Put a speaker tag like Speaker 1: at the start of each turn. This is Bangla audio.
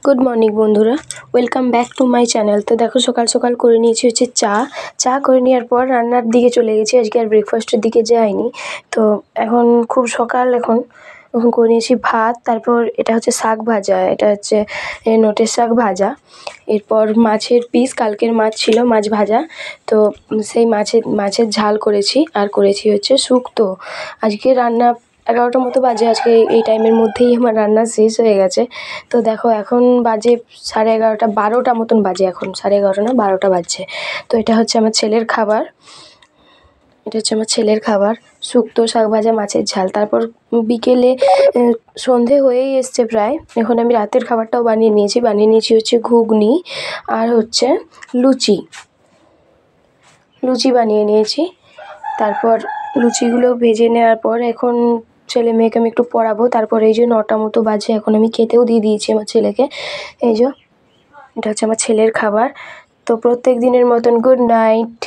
Speaker 1: গুড মর্নিং বন্ধুরা, welcome back to my channel. তো দেখো সকাল সকাল করে নিয়েছি হচ্ছে চা করে নেওয়ার পর রান্নার দিকে চলে গেছি। আজকে আর ব্রেকফাস্টের দিকে যাইনি। তো এখন খুব সকাল, এখন করে নিয়েছি ভাত, তারপর এটা হচ্ছে শাক ভাজা, এটা হচ্ছে নোটের শাক ভাজা, এরপর মাছের পিস, কালকের মাছ ছিল, মাছ ভাজা। তো সেই মাছের ঝাল করেছি, আর করেছি হচ্ছে শুক্তো। আজকে রান্না 11টার মতো বাজে, আজকে এই টাইমের মধ্যেই আমার রান্না শেষ হয়ে গেছে। তো দেখো এখন বাজে 11:30, 12টা মতন বাজে, এখন 11:30 না 12টা বাজছে। তো এটা হচ্ছে আমার ছেলের খাবার, শুক্তো, শাক ভাজা, মাছের ঝাল। তারপর বিকেলে সন্ধে হয়েই এসছে প্রায়, এখন আমি রাতের খাবারটাও বানিয়ে নিয়েছি হচ্ছে ঘুগনি আর হচ্ছে লুচি বানিয়ে নিয়েছি। তারপর লুচিগুলো ভেজে নেওয়ার পর এখন ছেলে মেয়েকে আমি একটু পড়াবো। তারপর এই যে 9টা মতো বাজে, এখন আমি খেতেও দিয়ে দিয়েছি আমার ছেলেকে। এই যে এটা হচ্ছে আমার ছেলের খাবার। তো প্রত্যেক দিনের মতন গুড নাইট।